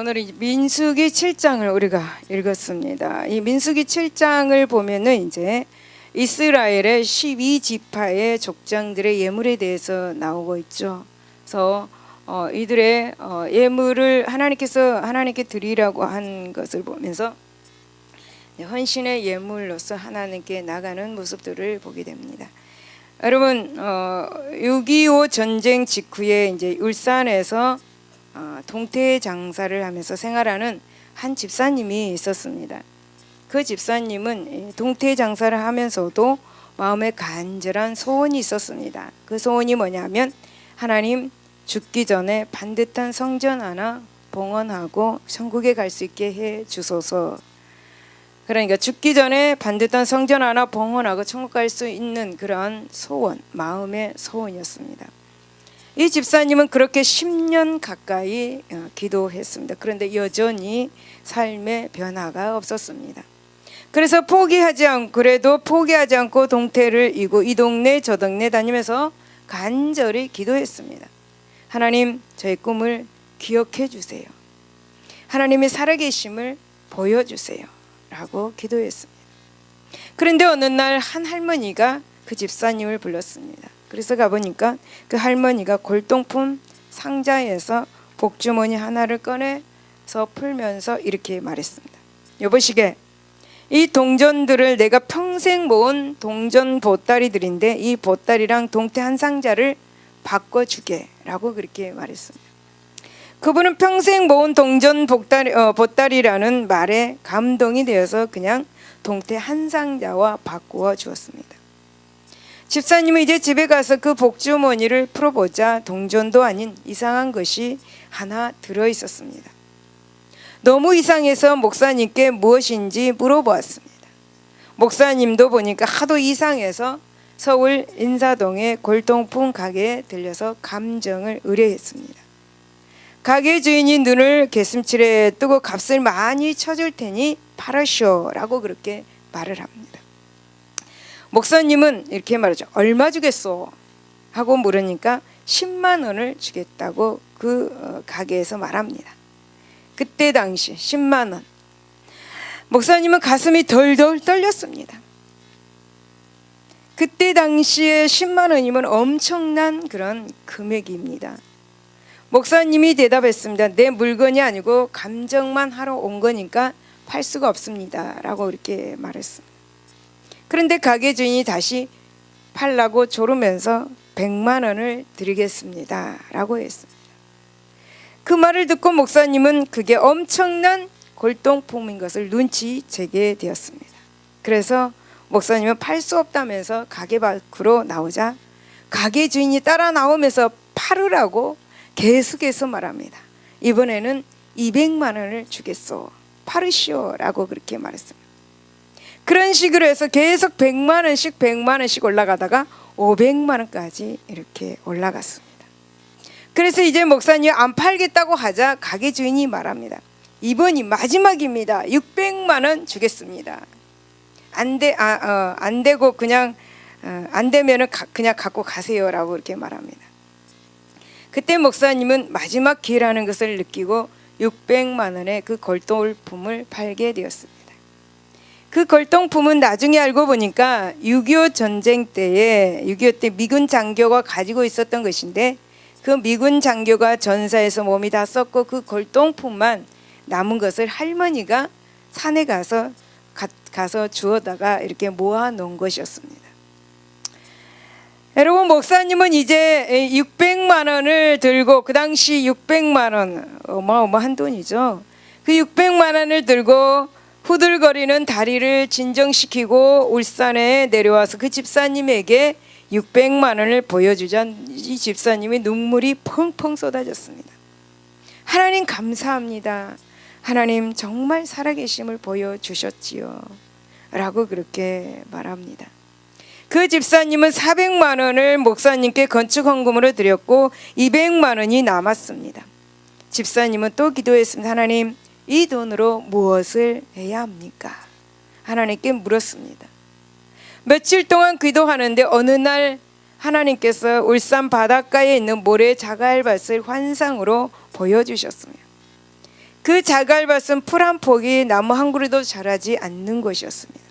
오늘 민수기 7장을 우리가 읽었습니다. 이 민수기 7장을 보면은 이제 이스라엘의 12지파의 족장들의 예물에 대해서 나오고 있죠. 그래서 이들의 예물을 하나님께 드리라고 한 것을 보면서 헌신의 예물로서 하나님께 나가는 모습들을 보게 됩니다. 여러분, 6.25 전쟁 직후에 이제 울산에서 동태 장사를 하면서 생활하는 한 집사님이 있었습니다. 그 집사님은 동태 장사를 하면서도 마음에 간절한 소원이 있었습니다. 그 소원이 뭐냐면 하나님, 죽기 전에 반듯한 성전 하나 봉헌하고 천국에 갈 수 있게 해 주소서. 그러니까 죽기 전에 반듯한 성전 하나 봉헌하고 천국 갈 수 있는 그런 소원, 마음의 소원이었습니다. 이 집사님은 그렇게 10년 가까이 기도했습니다. 그런데 여전히 삶의 변화가 없었습니다. 그래서 그래도 포기하지 않고 동태를 이고 이 동네 저 동네 다니면서 간절히 기도했습니다. 하나님, 저의 꿈을 기억해 주세요. 하나님의 살아계심을 보여주세요 라고 기도했습니다. 그런데 어느 날 한 할머니가 그 집사님을 불렀습니다. 그래서 가보니까 그 할머니가 골동품 상자에서 복주머니 하나를 꺼내서 풀면서 이렇게 말했습니다. 여보시게, 이 동전들을 내가 평생 모은 동전 보따리들인데 이 보따리랑 동태 한 상자를 바꿔주게 라고 그렇게 말했습니다. 그분은 평생 모은 동전 보따리라는 말에 감동이 되어서 그냥 동태 한 상자와 바꾸어 주었습니다. 집사님은 이제 집에 가서 그 복주머니를 풀어보자 동전도 아닌 이상한 것이 하나 들어있었습니다. 너무 이상해서 목사님께 무엇인지 물어보았습니다. 목사님도 보니까 하도 이상해서 서울 인사동의 골동품 가게에 들려서 감정을 의뢰했습니다. 가게 주인이 눈을 개슴츠레 뜨고 값을 많이 쳐줄 테니 팔으쇼라고 그렇게 말을 합니다. 목사님은 이렇게 말하죠. 얼마 주겠소? 하고 물으니까 10만 원을 주겠다고 그 가게에서 말합니다. 그때 당시 10만 원. 목사님은 가슴이 덜덜 떨렸습니다. 그때 당시에 10만 원이면 엄청난 그런 금액입니다. 목사님이 대답했습니다. 내 물건이 아니고 감정만 하러 온 거니까 팔 수가 없습니다 라고 이렇게 말했습니다. 그런데 가게 주인이 다시 팔라고 조르면서 100만 원을 드리겠습니다 라고 했습니다. 그 말을 듣고 목사님은 그게 엄청난 골동품인 것을 눈치채게 되었습니다. 그래서 목사님은 팔 수 없다면서 가게 밖으로 나오자 가게 주인이 따라 나오면서 팔으라고 계속해서 말합니다. 이번에는 200만 원을 주겠소, 팔으시오 라고 그렇게 말했습니다. 그런 식으로 해서 계속 100만 원씩 올라가다가 500만 원까지 이렇게 올라갔습니다. 그래서 이제 목사님이 안 팔겠다고 하자 가게 주인이 말합니다. 이번이 마지막입니다. 600만 원 주겠습니다. 안 되고 그냥 안 되면은 그냥 갖고 가세요라고 이렇게 말합니다. 그때 목사님은 마지막 기회라는 것을 느끼고 600만 원의 그 골동품을 팔게 되었습니다. 그 골동품은 나중에 알고 보니까 6.25 전쟁 때에 6.25 때 미군 장교가 가지고 있었던 것인데 그 미군 장교가 전사해서 몸이 다 썩고 그 골동품만 남은 것을 할머니가 산에 가서 주워다가 이렇게 모아 놓은 것이었습니다. 여러분, 목사님은 이제 600만 원을 들고, 그 당시 600만 원 어마어마한 돈이죠. 그 600만 원을 들고 후들거리는 다리를 진정시키고 울산에 내려와서 그 집사님에게 600만 원을 보여주자 이 집사님의 눈물이 펑펑 쏟아졌습니다. 하나님 감사합니다. 하나님 정말 살아계심을 보여주셨지요 라고 그렇게 말합니다. 그 집사님은 400만 원을 목사님께 건축헌금으로 드렸고 200만 원이 남았습니다. 집사님은 또 기도했습니다. 하나님, 이 돈으로 무엇을 해야 합니까? 하나님께 물었습니다. 며칠 동안 기도하는데 어느 날 하나님께서 울산 바닷가에 있는 모래 자갈밭을 환상으로 보여주셨습니다. 그 자갈밭은 풀 한 폭이 나무 한 그루도 자라지 않는 곳이었습니다.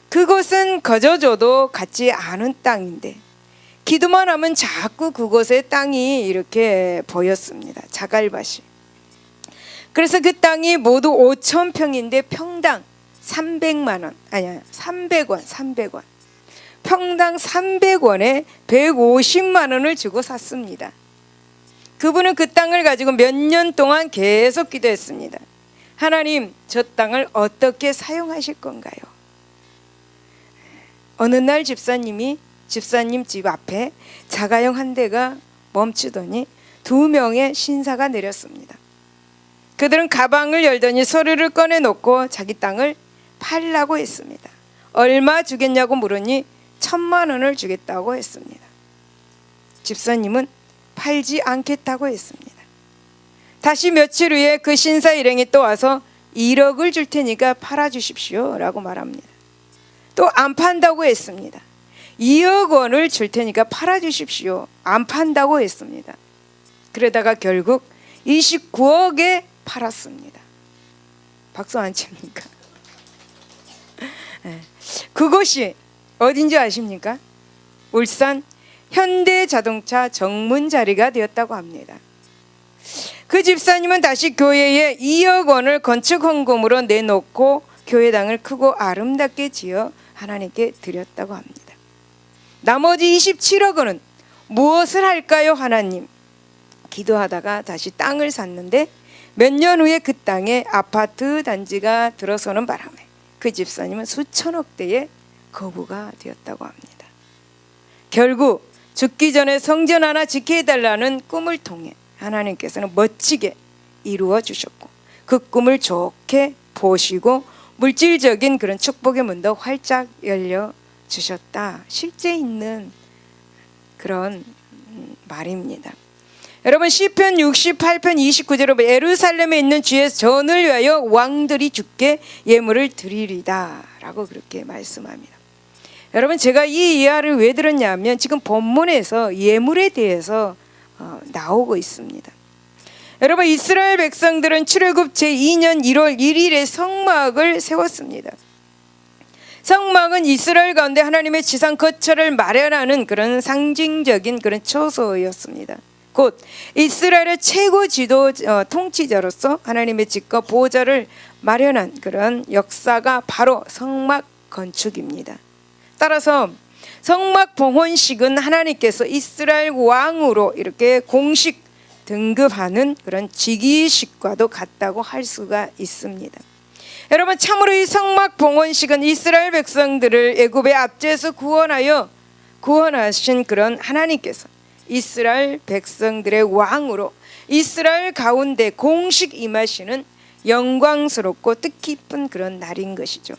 그곳은 거저줘도 같지 않은 땅인데 기도만 하면 자꾸 그곳의 땅이 이렇게 보였습니다. 자갈밭이. 그래서 그 땅이 모두 5,000평인데 평당 300만 원, 아니야 300원. 평당 300원에 150만 원을 주고 샀습니다. 그분은 그 땅을 가지고 몇 년 동안 계속 기도했습니다. 하나님, 저 땅을 어떻게 사용하실 건가요? 어느 날 집사님 집 앞에 자가용 한 대가 멈추더니 2명의 신사가 내렸습니다. 그들은 가방을 열더니 서류를 꺼내놓고 자기 땅을 팔라고 했습니다. 얼마 주겠냐고 물으니 1,000만 원을 주겠다고 했습니다. 집사님은 팔지 않겠다고 했습니다. 다시 며칠 후에 그 신사 일행이 또 와서 1억을 줄 테니까 팔아주십시오 라고 말합니다. 또 안 판다고 했습니다. 2억 원을 줄 테니까 팔아주십시오. 안 판다고 했습니다. 그러다가 결국 29억에 팔았습니다. 박수 안 칩니까? 그곳이 어딘지 아십니까? 울산 현대자동차 정문 자리가 되었다고 합니다. 그 집사님은 다시 교회에 2억 원을 건축 헌금으로 내놓고 교회당을 크고 아름답게 지어 하나님께 드렸다고 합니다. 나머지 27억 원은 무엇을 할까요, 하나님? 기도하다가 다시 땅을 샀는데 몇 년 후에 그 땅에 아파트 단지가 들어서는 바람에 그 집사님은 수천억대의 거부가 되었다고 합니다. 결국 죽기 전에 성전 하나 지켜 해달라는 꿈을 통해 하나님께서는 멋지게 이루어 주셨고 그 꿈을 좋게 보시고 물질적인 그런 축복의 문도 활짝 열려 주셨다. 실제 있는 그런 말입니다. 여러분 시편 68편 29절에 예루살렘에 있는 주의 전을 위하여 왕들이 주께 예물을 드리리다 라고 그렇게 말씀합니다. 여러분 제가 이 이야기를 왜 들었냐면 지금 본문에서 예물에 대해서 나오고 있습니다. 여러분 이스라엘 백성들은 출애굽 제2년 1월 1일에 성막을 세웠습니다. 성막은 이스라엘 가운데 하나님의 지상 거처를 마련하는 그런 상징적인 그런 처소였습니다. 곧 이스라엘의 최고 지도 통치자로서 하나님의 집과 보좌를 마련한 그런 역사가 바로 성막 건축입니다. 따라서 성막 봉헌식은 하나님께서 이스라엘 왕으로 이렇게 공식 등급하는 그런 직위식과도 같다고 할 수가 있습니다. 여러분 참으로 이 성막 봉헌식은 이스라엘 백성들을 애굽의 압제에서 구원하신 그런 하나님께서 이스라엘 백성들의 왕으로 이스라엘 가운데 공식 임하시는 영광스럽고 뜻깊은 그런 날인 것이죠.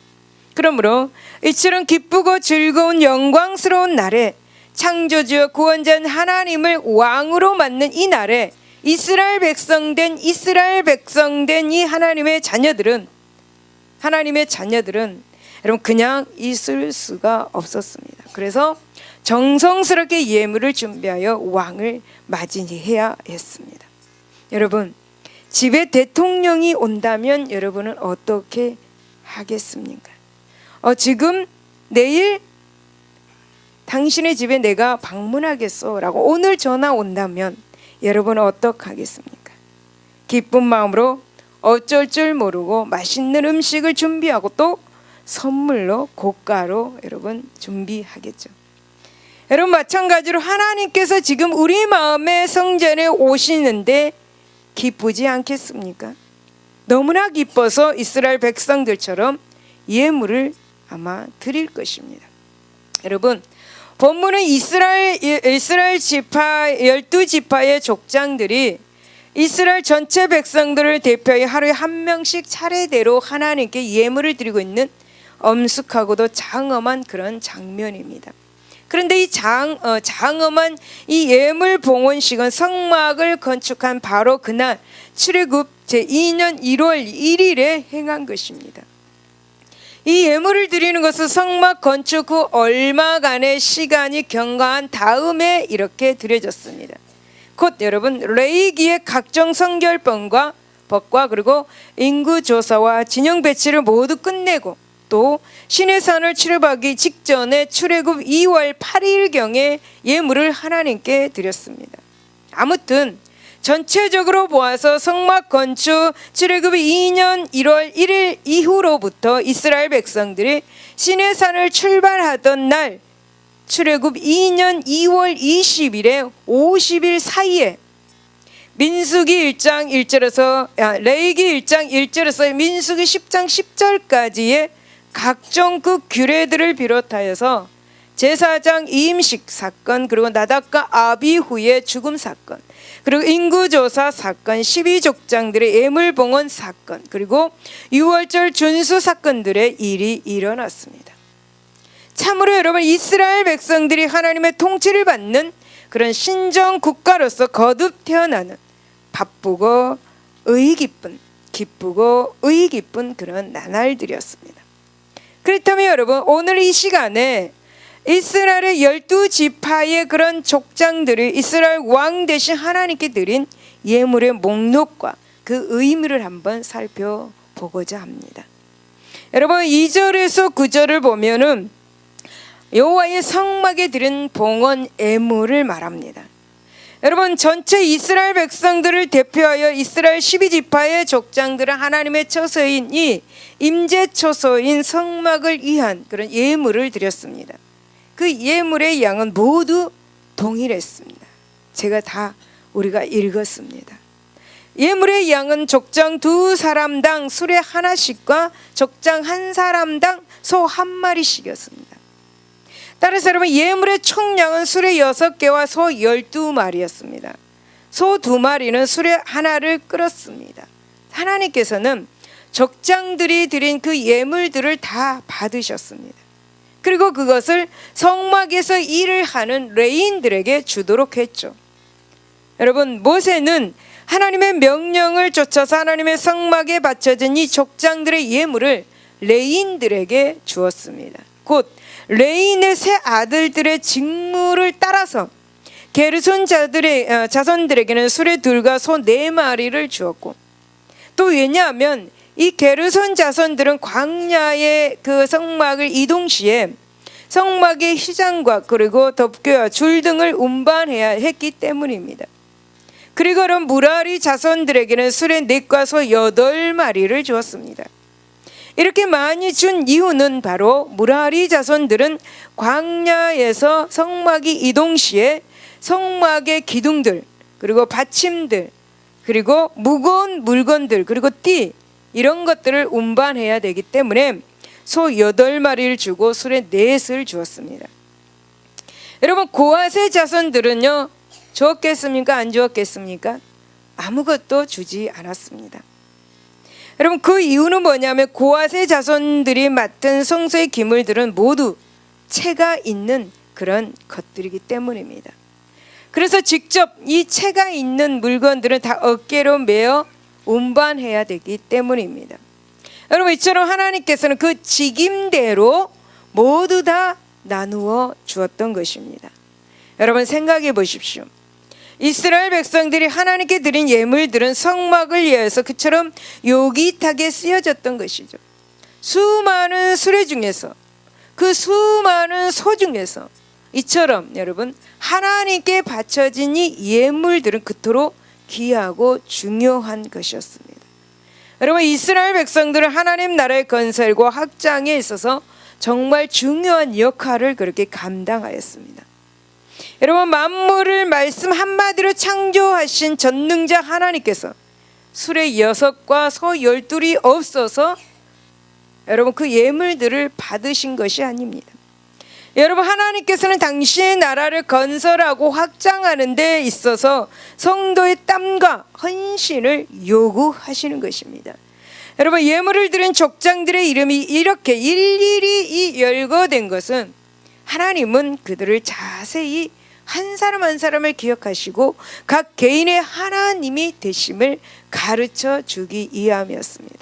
그러므로 이처럼 기쁘고 즐거운 영광스러운 날에 창조주와 구원자인 하나님을 왕으로 맞는 이 날에 이스라엘 백성된 이 하나님의 자녀들은 여러분 그냥 있을 수가 없었습니다. 그래서 정성스럽게 예물을 준비하여 왕을 맞이해야 했습니다. 여러분 집에 대통령이 온다면 여러분은 어떻게 하겠습니까? 지금 내일 당신의 집에 내가 방문하겠소 라고 오늘 전화 온다면 여러분은 어떻게 하겠습니까? 기쁜 마음으로 어쩔 줄 모르고 맛있는 음식을 준비하고 또 선물로 고가로 여러분 준비하겠죠. 여러분 마찬가지로 하나님께서 지금 우리 마음의 성전에 오시는데 기쁘지 않겠습니까? 너무나 기뻐서 이스라엘 백성들처럼 예물을 아마 드릴 것입니다. 여러분 본문은 이스라엘 지파 12지파의 족장들이 이스라엘 전체 백성들을 대표해 하루에 한 명씩 차례대로 하나님께 예물을 드리고 있는 엄숙하고도 장엄한 그런 장면입니다. 그런데 이 장엄한 이 예물 봉헌식은 성막을 건축한 바로 그날 출애굽 제2년 1월 1일에 행한 것입니다. 이 예물을 드리는 것은 성막 건축 후 얼마간의 시간이 경과한 다음에 이렇게 드려졌습니다. 곧 여러분 레위기의 각종 성결법과 그리고 인구 조사와 진영 배치를 모두 끝내고 또 시내산을 출애굽하기 직전에 출애굽 2월 8일경에 예물을 하나님께 드렸습니다. 아무튼 전체적으로 보아서 성막 건축 출애굽 2년 1월 1일 이후로부터 이스라엘 백성들이 시내산을 출발하던 날 출애굽 2년 2월 20일에 50일 사이에 민수기 1장 1절에서 레위기 1장 1절에서 민수기 10장 10절까지의 각종 그 규례들을 비롯하여서 제사장 이임식 사건, 그리고 나답과 아비후의 죽음 사건, 그리고 인구조사 사건, 12족장들의 예물봉헌 사건, 그리고 유월절 준수 사건들의 일이 일어났습니다. 참으로 여러분 이스라엘 백성들이 하나님의 통치를 받는 그런 신정 국가로서 거듭 태어나는 바쁘고 의의 깊은, 기쁘고 의의 깊은 그런 나날들이었습니다. 그렇다면 여러분 오늘 이 시간에 이스라엘의 12지파의 그런 족장들이 이스라엘 왕 대신 하나님께 드린 예물의 목록과 그 의미를 한번 살펴보고자 합니다. 여러분 2절에서 9절을 보면은 여호와의 성막에 드린 봉헌 예물을 말합니다. 여러분 전체 이스라엘 백성들을 대표하여 이스라엘 12지파의 족장들은 하나님의 처소인 이 임재처소인 성막을 위한 그런 예물을 드렸습니다. 그 예물의 양은 모두 동일했습니다. 제가 다 우리가 읽었습니다. 예물의 양은 족장 2사람당 수레 하나씩과 족장 1사람당 소 1마리씩이었습니다. 따라서 여러분 예물의 총량은 수레 6개와 소 12마리였습니다. 소 2마리는 수레 하나를 끌었습니다. 하나님께서는 족장들이 드린 그 예물들을 다 받으셨습니다. 그리고 그것을 성막에서 일을 하는 레위인들에게 주도록 했죠. 여러분 모세는 하나님의 명령을 쫓아서 하나님의 성막에 바쳐진 이 족장들의 예물을 레위인들에게 주었습니다. 곧 레위인의 세 아들들의 직무를 따라서 게르손 자손들에게는 수레 2과 소 4마리를 주었고, 또 왜냐하면 이 게르손 자손들은 광야의 그 성막을 이동 시에 성막의 휘장과 그리고 덮개와 줄 등을 운반해야 했기 때문입니다. 그리고 그런 무라리 자손들에게는 수레 4과 소 8마리를 주었습니다. 이렇게 많이 준 이유는 바로 무라리 자손들은 광야에서 성막이 이동 시에 성막의 기둥들, 그리고 받침들, 그리고 무거운 물건들, 그리고 띠 이런 것들을 운반해야 되기 때문에 소 8마리를 주고 수레 4을 주었습니다. 여러분 고아세 자손들은요 주었겠습니까? 안 주었겠습니까? 아무것도 주지 않았습니다. 여러분 그 이유는 뭐냐면 고아세 자손들이 맡은 성소의 기물들은 모두 채가 있는 그런 것들이기 때문입니다. 그래서 직접 이 채가 있는 물건들은 다 어깨로 메어 운반해야 되기 때문입니다. 여러분 이처럼 하나님께서는 그 직임대로 모두 다 나누어 주었던 것입니다. 여러분 생각해 보십시오. 이스라엘 백성들이 하나님께 드린 예물들은 성막을 위해서 그처럼 요깃하게 쓰여졌던 것이죠. 수많은 수레 중에서 그 수많은 소 중에서 이처럼 여러분 하나님께 바쳐진 이 예물들은 그토록 귀하고 중요한 것이었습니다. 여러분 이스라엘 백성들은 하나님 나라의 건설과 확장에 있어서 정말 중요한 역할을 그렇게 감당하였습니다. 여러분 만물을 말씀 한마디로 창조하신 전능자 하나님께서 수레 6과 소 12이 없어서 여러분 그 예물들을 받으신 것이 아닙니다. 여러분 하나님께서는 당신의 나라를 건설하고 확장하는 데 있어서 성도의 땀과 헌신을 요구하시는 것입니다. 여러분 예물을 드린 족장들의 이름이 이렇게 일일이 열거된 것은 하나님은 그들을 자세히 한 사람 한 사람을 기억하시고 각 개인의 하나님이 되심을 가르쳐 주기 위함이었습니다.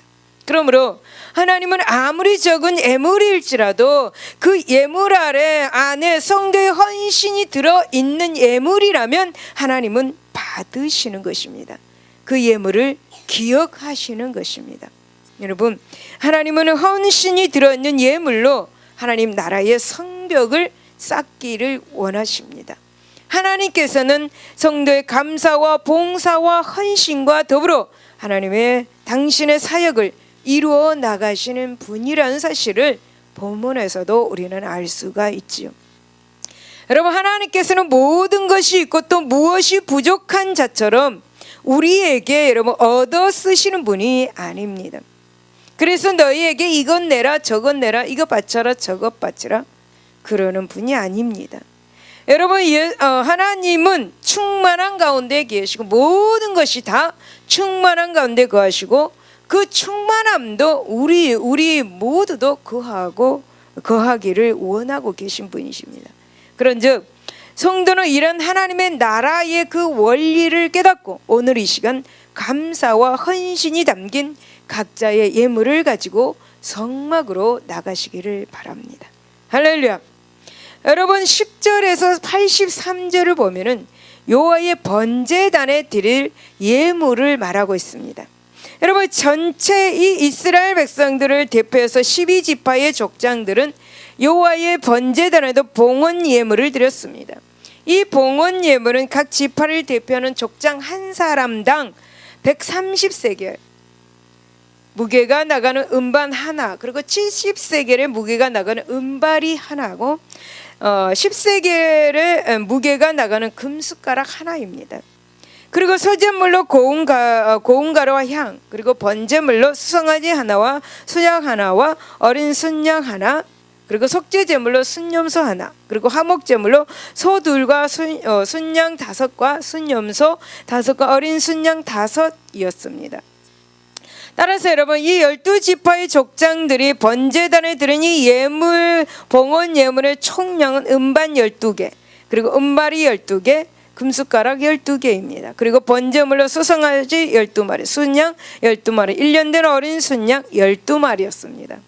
그러므로 하나님은 아무리 적은 예물일지라도 그 예물 안에 성도의 헌신이 들어있는 예물이라면 하나님은 받으시는 것입니다. 그 예물을 기억하시는 것입니다. 여러분, 하나님은 헌신이 들어있는 예물로 하나님 나라의 성벽을 쌓기를 원하십니다. 하나님께서는 성도의 감사와 봉사와 헌신과 더불어 하나님의 당신의 사역을 이루어 나가시는 분이라는 사실을 본문에서도 우리는 알 수가 있지요. 여러분, 하나님께서는 모든 것이 있고 또 무엇이 부족한 자처럼 우리에게 여러분 얻어 쓰시는 분이 아닙니다. 그래서 너희에게 이것 내라 저것 내라 이것 바쳐라 저것 바쳐라 그러는 분이 아닙니다. 여러분, 하나님은 충만한 가운데 계시고 모든 것이 다 충만한 가운데 거하시고 그 충만함도 우리 모두도 거하기를 원하고 계신 분이십니다. 그런즉 성도는 이런 하나님의 나라의 그 원리를 깨닫고 오늘 이 시간 감사와 헌신이 담긴 각자의 예물을 가지고 성막으로 나가시기를 바랍니다. 할렐루야. 여러분, 10절에서 83절을 보면은 여호와의 번제단에 드릴 예물을 말하고 있습니다. 여러분, 전체 이 이스라엘 백성들을 대표해서 12지파의 족장들은 여호와의 번제단에도 봉헌 예물을 드렸습니다. 이 봉헌 예물은 각 지파를 대표하는 족장 한 사람당 130세겔 무게가 나가는 음반 하나, 그리고 70세겔의 무게가 나가는 음발이 하나고 10세겔의 무게가 나가는 금숟가락 하나입니다. 그리고 소제물로 고운 가루와 향, 그리고 번제물로 수송아지 하나와 수양 하나와 어린 순양 하나, 그리고 속죄제물로 순염소 하나, 그리고 화목제물로 소 둘과 순양 5과 순염소 5과 어린 순양 5이었습니다. 따라서 여러분, 이 12지파의 족장들이 번제단에 드린 이 예물, 봉헌 예물의 총량은 음반 12개, 그리고 음발이 12개, 금숟가락 12개입니다. 그리고 번제물로 수송아지 12마리, 순양 12마리, 1년 된 어린 순양 12마리였습니다.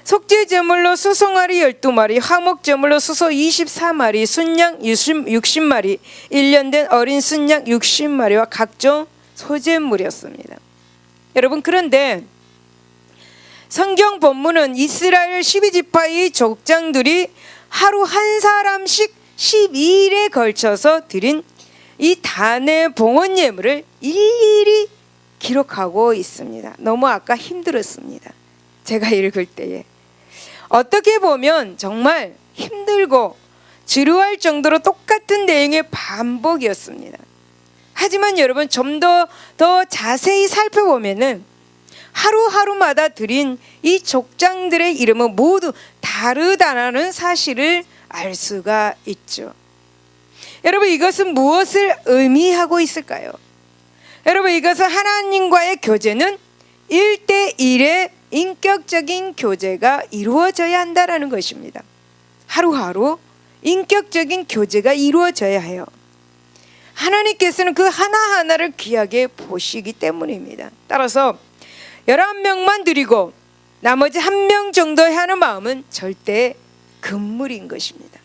속죄제물로 수송아리 12마리, 화목제물로 수소 24마리, 순양 60마리, 1년 된 어린 순양 60마리와 각종 소제물이었습니다. 여러분, 그런데 성경 본문은 이스라엘 12지파의 족장들이 하루 한 사람씩 12일에 걸쳐서 드린 이 단의 봉헌 예물을 일일이 기록하고 있습니다. 너무 아까 힘들었습니다. 제가 읽을 때에 어떻게 보면 정말 힘들고 지루할 정도로 똑같은 내용의 반복이었습니다. 하지만 여러분, 좀 더 자세히 살펴보면은 하루하루마다 드린 이 족장들의 이름은 모두 다르다는 사실을 알 수가 있죠. 여러분, 이것은 무엇을 의미하고 있을까요? 여러분, 이것은 하나님과의 교제는 1대1의 인격적인 교제가 이루어져야 한다는 것입니다. 하루하루 인격적인 교제가 이루어져야 해요. 하나님께서는 그 하나하나를 귀하게 보시기 때문입니다. 따라서 11명만 드리고 나머지 1명 정도 하는 마음은 절대 금물인 것입니다.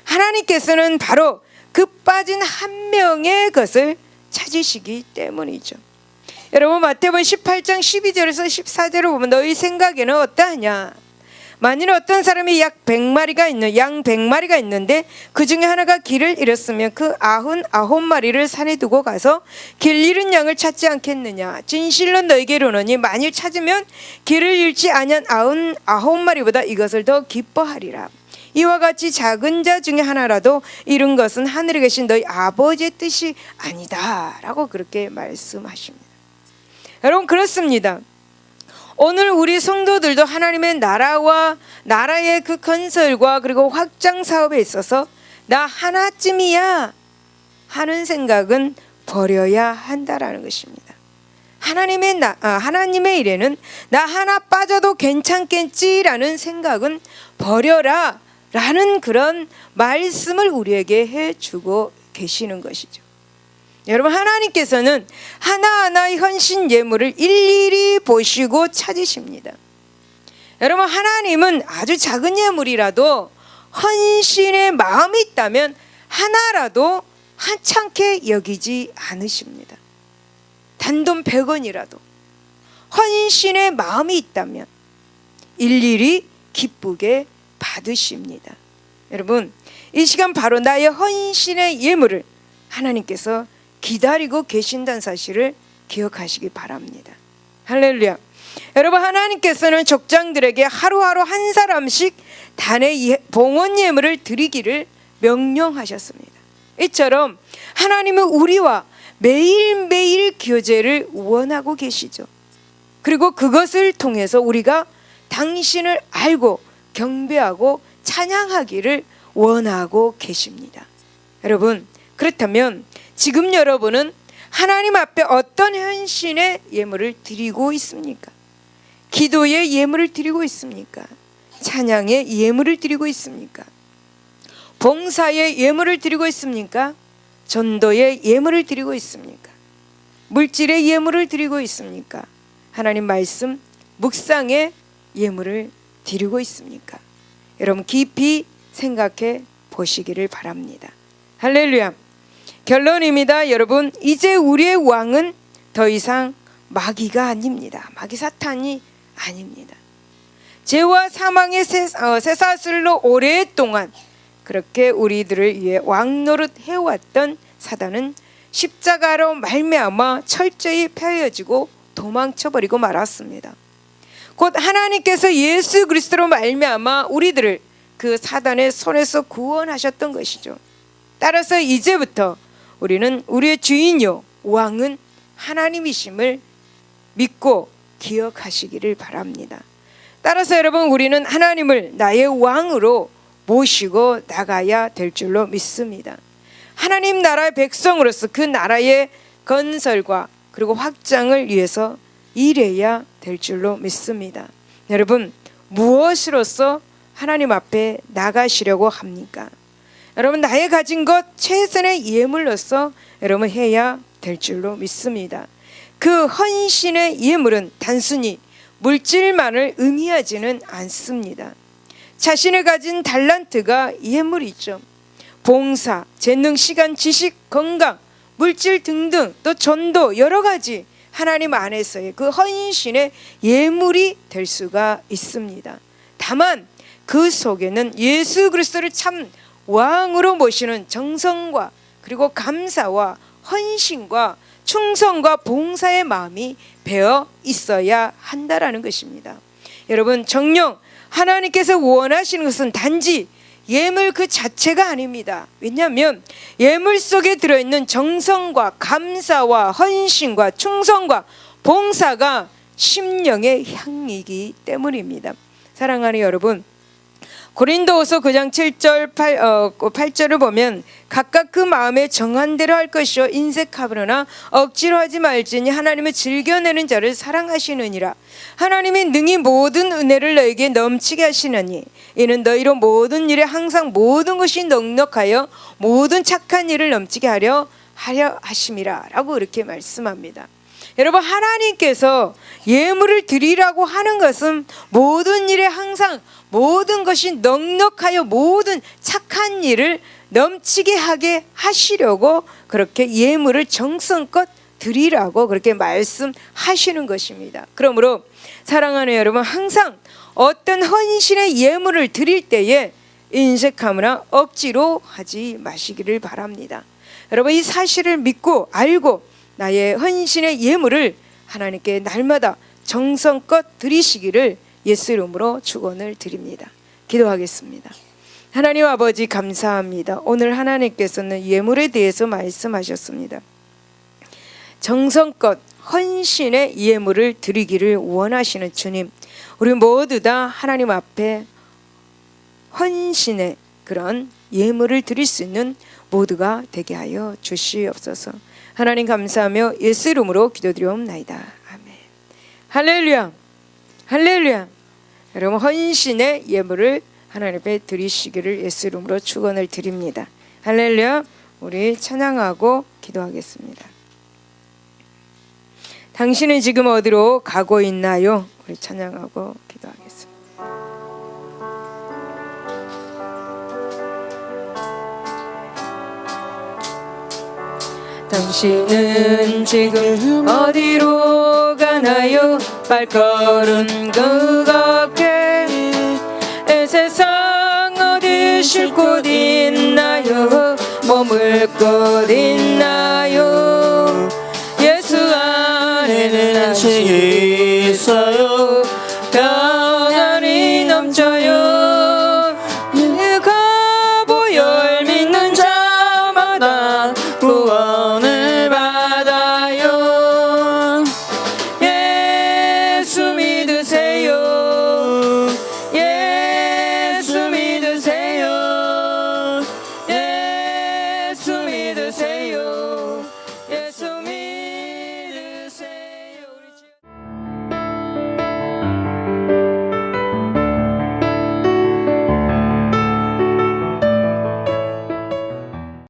하나님께서는 바로 그 빠진 한 명의 것을 찾으시기 때문이죠. 여러분, 마태복음 18장 12절에서 14절을 보면 너희 생각에는 어떠하냐? 만일 어떤 사람이 양 100마리가 있는데 그 중에 하나가 길을 잃었으면 그 99마리를 산에 두고 가서 길 잃은 양을 찾지 않겠느냐? 진실로 너희에게 이르노니 만일 찾으면 길을 잃지 아니한 99마리보다 이것을 더 기뻐하리라. 이와 같이 작은 자 중에 하나라도 잃은 것은 하늘에 계신 너희 아버지의 뜻이 아니다 라고 그렇게 말씀하십니다. 여러분, 그렇습니다. 오늘 우리 성도들도 하나님의 나라의 그 건설과 그리고 확장 사업에 있어서 나 하나쯤이야 하는 생각은 버려야 한다라는 것입니다. 하나님의 일에는 나 하나 빠져도 괜찮겠지라는 생각은 버려라 라는 그런 말씀을 우리에게 해주고 계시는 것이죠. 여러분, 하나님께서는 하나하나의 헌신 예물을 일일이 보시고 찾으십니다. 여러분, 하나님은 아주 작은 예물이라도 헌신의 마음이 있다면 하나라도 하찮게 여기지 않으십니다. 단돈 100원이라도 헌신의 마음이 있다면 일일이 기쁘게 받으십니다. 여러분, 이 시간 바로 나의 헌신의 예물을 하나님께서 기다리고 계신다는 사실을 기억하시기 바랍니다. 할렐루야. 여러분, 하나님께서는 족장들에게 하루하루 한 사람씩 단의 봉헌 예물을 드리기를 명령하셨습니다. 이처럼 하나님은 우리와 매일매일 교제를 원하고 계시죠. 그리고 그것을 통해서 우리가 당신을 알고 경배하고 찬양하기를 원하고 계십니다. 여러분, 그렇다면 지금 여러분은 하나님 앞에 어떤 헌신의 예물을 드리고 있습니까? 기도의 예물을 드리고 있습니까? 찬양의 예물을 드리고 있습니까? 봉사의 예물을 드리고 있습니까? 전도의 예물을 드리고 있습니까? 물질의 예물을 드리고 있습니까? 하나님 말씀 묵상의 예물을 드리고 있습니까? 여러분, 깊이 생각해 보시기를 바랍니다. 할렐루야. 결론입니다. 여러분, 이제 우리의 왕은 더 이상 마귀가 아닙니다. 마귀 사탄이 아닙니다. 죄와 사망의 쇠사슬로 오랫동안 그렇게 우리들을 위해 왕노릇 해왔던 사단은 십자가로 말미암아 철저히 폐허지고 도망쳐버리고 말았습니다. 곧 하나님께서 예수 그리스도로 말미암아 우리들을 그 사단의 손에서 구원하셨던 것이죠. 따라서 이제부터 우리는 우리의 주인요 왕은 하나님이심을 믿고 기억하시기를 바랍니다. 따라서 여러분, 우리는 하나님을 나의 왕으로 모시고 나가야 될 줄로 믿습니다. 하나님 나라의 백성으로서 그 나라의 건설과 그리고 확장을 위해서 일해야 될 줄로 믿습니다. 여러분, 무엇으로서 하나님 앞에 나가시려고 합니까? 여러분, 나의 가진 것 최선의 예물로서 여러분 해야 될 줄로 믿습니다. 그 헌신의 예물은 단순히 물질만을 의미하지는 않습니다. 자신을 가진 달란트가 예물이죠. 봉사, 재능, 시간, 지식, 건강, 물질 등등, 또 전도, 여러 가지 하나님 안에서의 그 헌신의 예물이 될 수가 있습니다. 다만 그 속에는 예수 그리스도를 참 왕으로 모시는 정성과 그리고 감사와 헌신과 충성과 봉사의 마음이 배어 있어야 한다라는 것입니다. 여러분, 정녕 하나님께서 원하시는 것은 단지 예물 그 자체가 아닙니다. 왜냐하면 예물 속에 들어있는 정성과 감사와 헌신과 충성과 봉사가 심령의 향이기 때문입니다. 사랑하는 여러분, 고린도후서 9장 7절 8절을 보면 각각 그 마음에 정한 대로 할 것이요 인색하거나 억지로 하지 말지니 하나님은 즐겨내는 자를 사랑하시느니라. 하나님이 능히 모든 은혜를 너에게 넘치게 하시느니 이는 너희로 모든 일에 항상 모든 것이 넉넉하여 모든 착한 일을 넘치게 하려 하심이라 라고 이렇게 말씀합니다. 여러분, 하나님께서 예물을 드리라고 하는 것은 모든 일에 항상 모든 것이 넉넉하여 모든 착한 일을 넘치게 하게 하시려고 그렇게 예물을 정성껏 드리라고 그렇게 말씀하시는 것입니다. 그러므로 사랑하는 여러분, 항상 어떤 헌신의 예물을 드릴 때에 인색하거나 억지로 하지 마시기를 바랍니다. 여러분, 이 사실을 믿고 알고 나의 헌신의 예물을 하나님께 날마다 정성껏 드리시기를 예수 이름으로 축원을 드립니다. 기도하겠습니다. 하나님 아버지, 감사합니다. 오늘 하나님께서는 예물에 대해서 말씀하셨습니다. 정성껏 헌신의 예물을 드리기를 원하시는 주님, 우리 모두 다 하나님 앞에 헌신의 그런 예물을 드릴 수 있는 모두가 되게 하여 주시옵소서. 하나님 감사하며 예수 이름으로 기도드리옵나이다. 아멘. 할렐루야. 할렐루야. 여러분, 헌신의 예물을 하나님 앞에 드리시기를 예수 이름으로 축원을 드립니다. 할렐루야. 우리 찬양하고 기도하겠습니다. 당신은 지금 어디로 가고 있나요? 우리 찬양하고 기도하겠습니다. 당신은 지금 어디로 가나요? 발걸음 그겁게 세상 어디 쉴 곳 있나요? 머물 곳 있나요? 예수 안에는 안식이 있어요.